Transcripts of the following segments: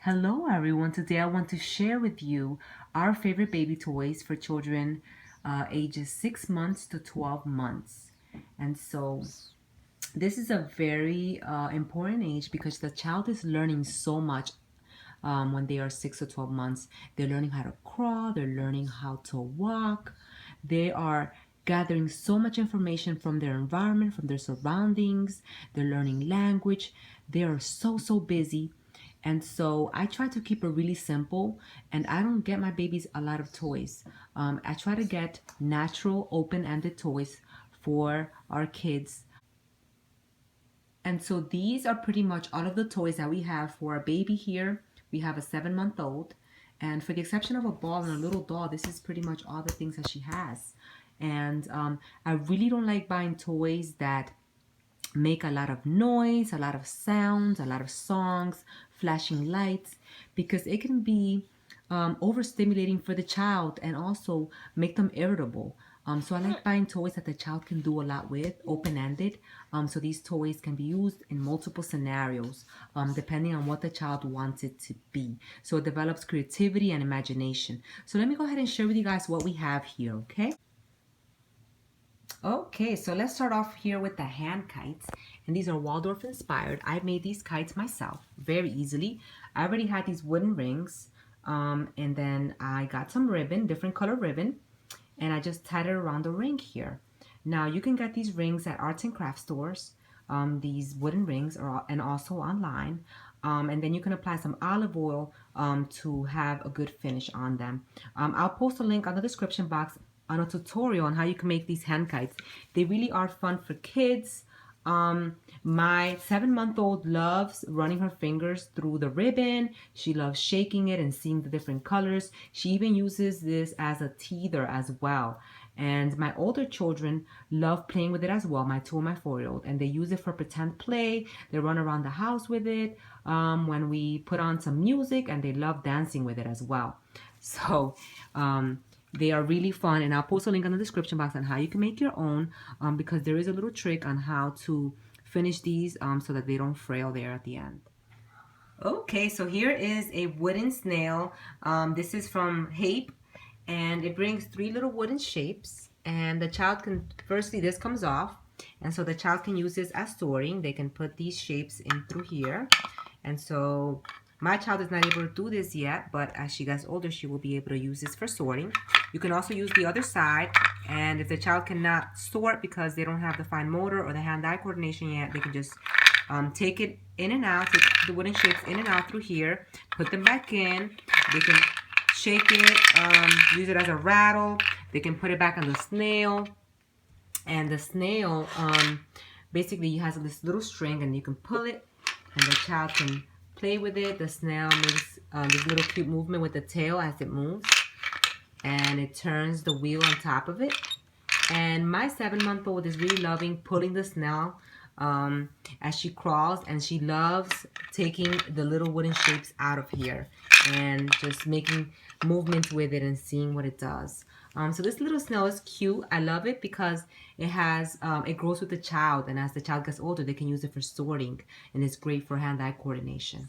Hello everyone, today I want to share with you our favorite baby toys for children ages 6 months to 12 months. And so this is a very important age because the child is learning so much when they are 6 to 12 months. They're learning how to crawl, they're learning how to walk, they are gathering so much information from their environment, from their surroundings, they're learning language. They are so busy. And so I try to keep it really simple, and I don't get my babies a lot of toys. I try to get natural, open-ended toys for our kids. And so these are pretty much all of the toys that we have for a baby here. We have a 7-month-old. And for the exception of a ball and a little doll, this is pretty much all the things that she has. And I really don't like buying toys that make a lot of noise, a lot of sounds, a lot of songs, flashing lights, because it can be overstimulating for the child and also make them irritable. So I like buying toys that the child can do a lot with, open-ended. So these toys can be used in multiple scenarios, depending on what the child wants it to be. So it develops creativity and imagination. So let me go ahead and share with you guys what we have here, okay? Okay, so let's start off here with the hand kites. And these are Waldorf inspired. I made these kites myself very easily. I already had these wooden rings. And then I got some ribbon, different color ribbon. And I just tied it around the ring here. Now you can get these rings at arts and craft stores. These wooden rings are, and also online. And then you can apply some olive oil to have a good finish on them. I'll post a link on the description box on a tutorial on how you can make these hand kites. They really are fun for kids. My 7-month-old loves running her fingers through the ribbon. She loves shaking it and seeing the different colors. She even uses this as a teether as well. And my older children love playing with it as well, my 2 and my 4-year-old. And they use it for pretend play. They run around the house with it when we put on some music, and they love dancing with it as well. So they are really fun, and I'll post a link in the description box on how you can make your own because there is a little trick on how to finish these so that they don't frail there at the end. Okay, so here is a wooden snail. This is from Hape, and it brings 3 little wooden shapes, and the child can, firstly this comes off, and so the child can use this as sorting. They can put these shapes in through here, and so my child is not able to do this yet, but as she gets older, she will be able to use this for sorting. You can also use the other side, and if the child cannot sort because they don't have the fine motor or the hand-eye coordination yet, they can just take it in and out, take the wooden shapes in and out through here, put them back in. They can shake it, use it as a rattle. They can put it back on the snail, and the snail basically has this little string, and you can pull it, and the child can play with it. The snail makes this little cute movement with the tail as it moves, and it turns the wheel on top of it. And my 7-month-old is really loving pulling the snail as she crawls, and she loves taking the little wooden shapes out of here and just making movements with it and seeing what it does. So this little snail is cute. I love it because it has it grows with the child, and as the child gets older, they can use it for sorting, and it's great for hand-eye coordination.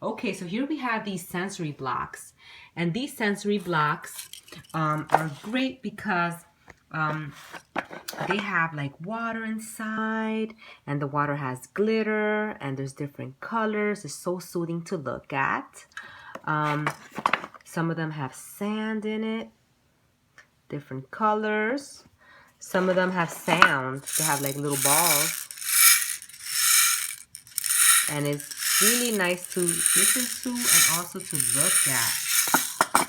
Okay, so here we have these sensory blocks, and these sensory blocks are great because they have like water inside, and the water has glitter, and there's different colors. It's so soothing to look at. Some of them have sand in it, different colors. Some of them have sound. They have like little balls, and it's really nice to listen to and also to look at.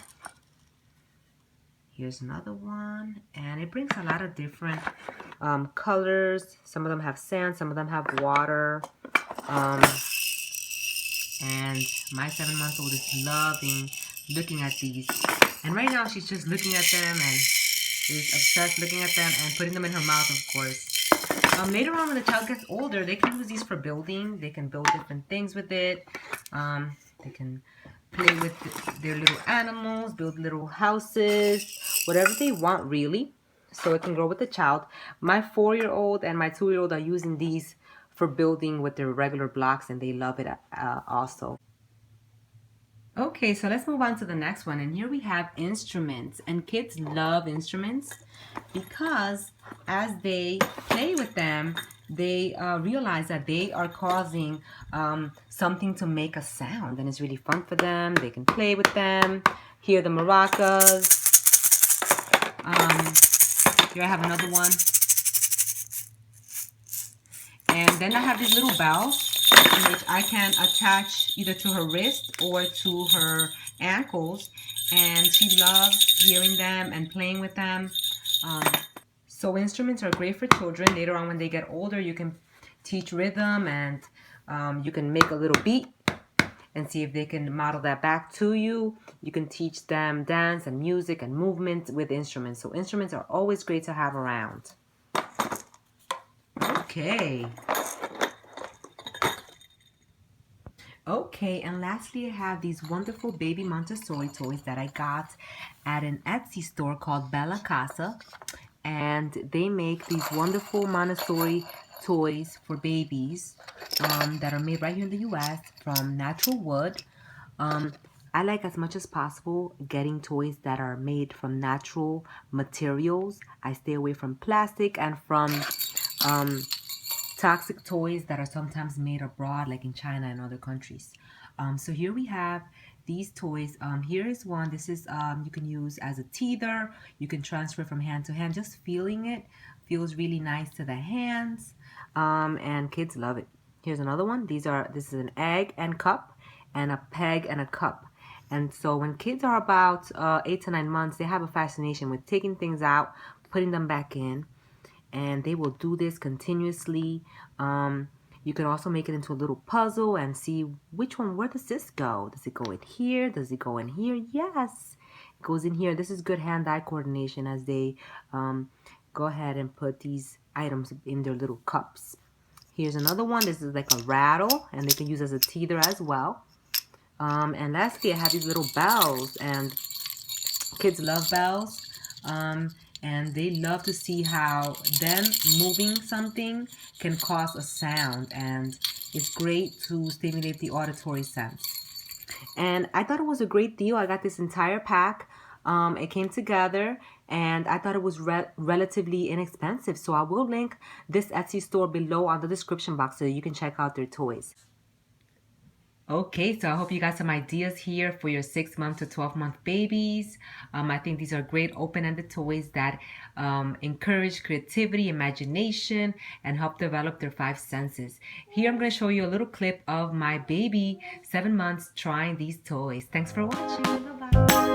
Here's another one, and it brings a lot of different colors. Some of them have sand, some of them have water. And my 7-month-old is loving looking at these. And right now she's just looking at them and is obsessed looking at them and putting them in her mouth, of course. Later on, when the child gets older, they can use these for building. They can build different things with it. They can play with their little animals, build little houses, whatever they want, really. So it can grow with the child. My 4-year-old and my 2-year-old are using these for building with their regular blocks, and they love it also. Okay, so let's move on to the next one. And here we have instruments. And kids love instruments because as they play with them, they realize that they are causing something to make a sound. And it's really fun for them. They can play with them, hear the maracas. Here I have another one. And then I have these little bells, which I can attach either to her wrist or to her ankles. And she loves hearing them and playing with them. So instruments are great for children. Later on when they get older, you can teach rhythm and you can make a little beat and see if they can model that back to you. You can teach them dance and music and movement with instruments. So instruments are always great to have around. Okay. Okay, and lastly, I have these wonderful baby Montessori toys that I got at an Etsy store called Bella Casa. And they make these wonderful Montessori toys for babies that are made right here in the US from natural wood. I like as much as possible getting toys that are made from natural materials. I stay away from plastic and from toxic toys that are sometimes made abroad, like in China and other countries. So here we have these toys. Here is one. This is you can use as a teether. You can transfer from hand to hand. Just feeling it feels really nice to the hands, and kids love it. Here's another one. This is an egg and cup, and a peg and a cup. And so when kids are about 8 to 9 months, they have a fascination with taking things out, putting them back in, and they will do this continuously. You can also make it into a little puzzle and see where does this go? Does it go in here? Does it go in here? Yes, it goes in here. This is good hand-eye coordination as they go ahead and put these items in their little cups. Here's another one. This is like a rattle, and they can use as a teether as well. And lastly, I have these little bells, and kids love bells. And they love to see how them moving something can cause a sound, and it's great to stimulate the auditory sense. And I thought it was a great deal. I got this entire pack. It came together, and I thought it was relatively inexpensive. So I will link this Etsy store below on the description box so you can check out their toys. Okay, so I hope you got some ideas here for your 6-month to 12-month babies. I think these are great open-ended toys that encourage creativity, imagination, and help develop their 5 senses. Here I'm going to show you a little clip of my baby, 7 months, trying these toys. Thanks for watching. Bye-bye.